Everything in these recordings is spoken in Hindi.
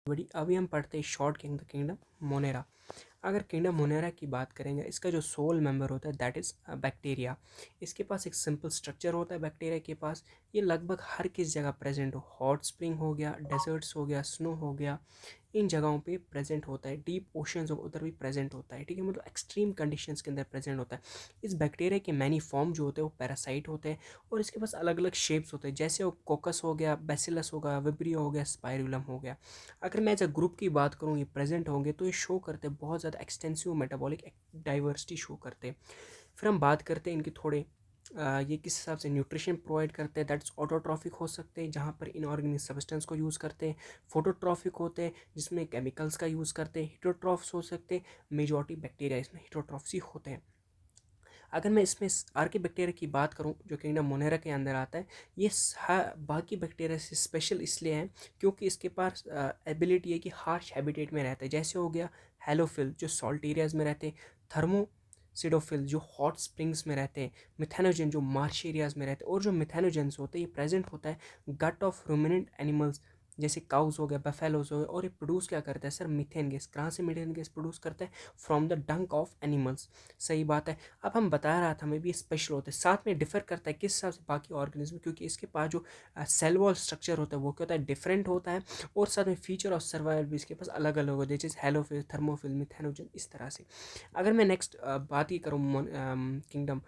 बड़ी अभी हम पढ़ते हैं short king the kingdom Monera. अगर किंगडम मोनेरा की बात करेंगे, इसका जो सोल मेंबर होता है दैट इज़ बैक्टीरिया। इसके पास एक सिंपल स्ट्रक्चर होता है बैक्टीरिया के पास। ये लगभग हर किस जगह प्रेजेंट हो, हॉट स्प्रिंग हो गया, डेजर्ट्स हो गया, स्नो हो गया, इन जगहों पे प्रेजेंट होता है। डीप ओशंस उधर भी प्रेजेंट होता है, ठीक है, मतलब एक्सट्रीम कंडीशंस के अंदर प्रेजेंट होता है। इस बैक्टीरिया के मैनी फॉर्म जो होते हैं वो पैरासाइट होते हैं और इसके पास अलग अलग शेप्स होते हैं, जैसे वो कोकस हो गया, बेसिलस हो गया, विब्रियो हो गया, स्पाइरुलम हो गया। अगर मैं एज अ ग्रुप की बात करूँ, ये प्रेजेंट होंगे तो ये शो करते हैं बहुत ज़्यादा एक्सटेंसिव मेटाबॉलिक डाइवर्सिटी शो करते हैं। फिर हम बात करते हैं इनके थोड़े ये किस हिसाब से न्यूट्रिशन प्रोवाइड करते हैं, दैट्स ऑटोट्रॉफिक हो सकते हैं जहाँ पर इनऑर्गेनिक सब्सटेंस को यूज़ करते हैं। फोटोट्रॉफिक होते हैं जिसमें केमिकल्स का यूज़ करते हैं। हिटोट्रॉफ्स हो सकते हैं, मेजॉरिटी बैक्टीरिया इसमें हिटोट्रॉफ्स ही होते हैं। अगर मैं इसमें आर्की बैक्टीरिया की बात करूं जो किंगडम मोनेरा के अंदर आता है, ये बाकी बैक्टीरिया से स्पेशल इसलिए है क्योंकि इसके पास एबिलिटी है कि हार्श हैबिटेट में रहता है। जैसे हो गया हेलोफिल जो सॉल्ट एरियाज में रहते हैं, थर्मोसिडोफिल जो हॉट स्प्रिंग्स में रहते हैं, मिथेनोजन जो मार्श एरियाज में रहते हैं। और जो मिथेनोजेंस होते हैं ये प्रेजेंट होता है गट ऑफ रूमिनेंट एनिमल्स जैसे काउस हो गया, बफेलोज हो गए। और ये प्रोड्यूस क्या करता है सर, मीथेन गैस। कहाँ से मीथेन गैस प्रोड्यूस करता है? फ्रॉम द डंक ऑफ एनिमल्स। सही बात है। अब हम बता रहा था हमें भी स्पेशल होते हैं, साथ में डिफर करता है किस हिसाब से बाकी ऑर्गेनिज्म, क्योंकि इसके पास जो सेल वॉल स्ट्रक्चर होता है वो क्या होता है, डिफरेंट होता है। और साथ में फीचर ऑफ सर्वाइवल भी इसके पास अलग अलग होते हैं, जैसे हेलोफिल, थर्मोफिल, मिथेनोजन, इस तरह से। अगर मैं नेक्स्ट बात ही करूँ किंगडम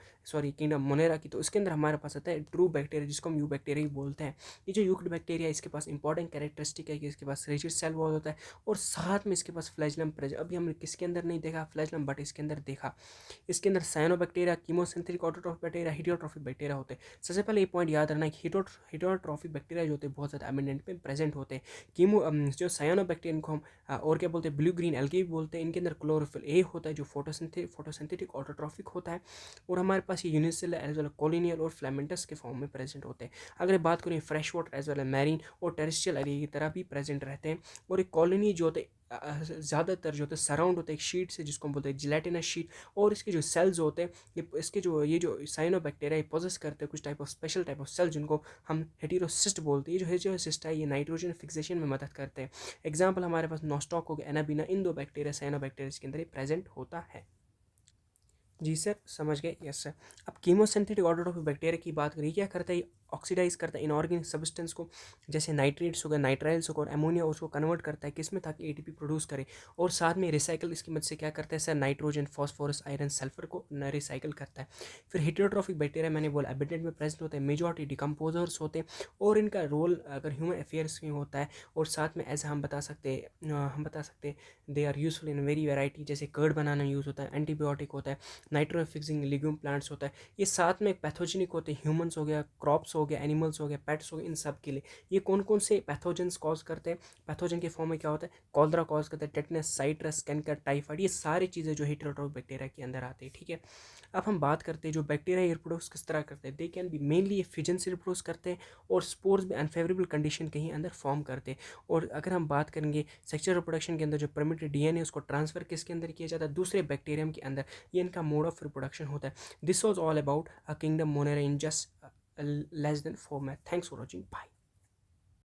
मोनेरा की, तो इसके अंदर हमारे पास आता है ट्रू बैक्टीरिया जिसको हम यू बैक्टीरिया ही बोलते हैं। ये जो यूक्ड बैक्टीरिया इसके पास इंपॉर्टेंट कैरेक्टरिस्टिक है कि इसके पास रिजिड सेल वॉल होता है और साथ में इसके पास फ्लैजलम प्रेजेंट। अभी हमने किसके अंदर नहीं देखा फ्लैजलम, बट इसके अंदर देखा। इसके अंदर cyanobacteria, chemosynthetic autotrophic bacteria, heterotrophic bacteria होते हैं। सबसे पहले ये पॉइंट याद रखना है कि हेटेरोट्रॉफिक बैक्टीरिया जो होते हैं बहुत ज़्यादा एमिनेंट में प्रेजेंट होते हैं। जो साइनोबैक्टीरिया को हम और क्या बोलते हैं, ब्लू ग्रीन एल्गी भी बोलते हैं। इनके अंदर क्लोरोफिल ए होता है जो फोटोसिंथेटिक ऑटोट्रॉफिक होता है। और हमारे पास ये यूनिसेलुलर एज वेल कॉलोनियल और फ्लैमेंटस के फॉर्म में प्रेजेंट होते हैं। अगर बात करें fresh water as well marine और टेरेस्ट्रियल एरिया की तरह भी प्रेजेंट रहते हैं। और एक कॉलोनी जो होते हैं ज़्यादातर जो होते हैं सराउंड होते हैं एक शीट से जिसको हम बोलते हैं जिलेटिनस शीट। और इसके जो सेल्स होते हैं ये जो साइनोबैक्टीरिया ये पोजेस करते हैं कुछ type of special type of cell जिनको हम हेटेरोसिस्ट बोलते हैं। ये जो हेटेरोसिस्ट है ये नाइट्रोजन फिक्सेशन में मदद करते हैं। एग्जाम्पल हमारे पास नॉस्टॉक हो गया, एनाबीना, इन दो बैक्टीरिया साइनोबैक्टीरिया के अंदर ये प्रेजेंट होता है। जी सर, समझ गए, यस सर। अब कीमोसिंथेटिक ऑटोट्रॉफिक बैक्टीरिया की बात करें, क्या करता है, ऑक्सीडाइज करता है इनऑर्गेनिक सब्सटेंस को, जैसे नाइट्रेट्स हो गया, नाइट्राइल्स हो गया, और अमोनिया, उसको कन्वर्ट करता है किसमें, ताकि एटीपी प्रोड्यूस करे। और साथ में रिसाइकल इसकी मदद से क्या करता है sir, nitrogen, phosphorus, iron, sulphur को रिसाइकल करता है। फिर हेटेरोट्रॉफिक बैक्टीरिया मैंने बोला एबिडेंट में प्रेजेंट होते हैं, मेजॉरिटी डिकम्पोजर्स होते हैं। और इनका रोल अगर ह्यूमन अफेयर्स में होता है। और साथ में एज हम बता सकते हैं they are useful in very variety, जैसे कर्ड बनाना यूज़ होता है, एंटीबायोटिक होता है, नाइट्रो फिक्सिंग लिग्यूम प्लांट्स होता है। ये साथ में पैथोजेनिक होते हैं, ह्यूमंस हो गया, क्रॉप्स हो गया, एनिमल्स हो गया, पेट्स हो गए, इन सब के लिए। ये कौन कौन से पैथोजेंस कॉज करते हैं, पैथोजन के फॉर्म में क्या होता है, कॉलरा कॉज करता है, टेटनस, साइट्रस, कैंकर, टाइफाइड, ये सारी चीज़ें जो हेटेरोट्रॉफिक बैक्टीरिया के अंदर आती है, ठीक है। अब हम बात करते हैं जो बैक्टीरिया रिप्रोड्यूस किस तरह करते हैं। दे कैन बी मेनली ये फिजन से रिप्रोड्यूस करते हैं और स्पोर्स में अनफेवरेबल कंडीशन के ही अंदर फॉर्म करते हैं। और अगर हम बात करेंगे सेक्सुअल रिप्रोडक्शन के अंदर जो प्रिमिटिव डीएनए उसको ट्रांसफर किसके अंदर किया जाता है, दूसरे बैक्टीरियम के अंदर। ये इनका मोड ऑफ रिप्रोडक्शन होता है। This was all about a kingdom monera in just less than 4 minutes. Thanks for watching. Bye.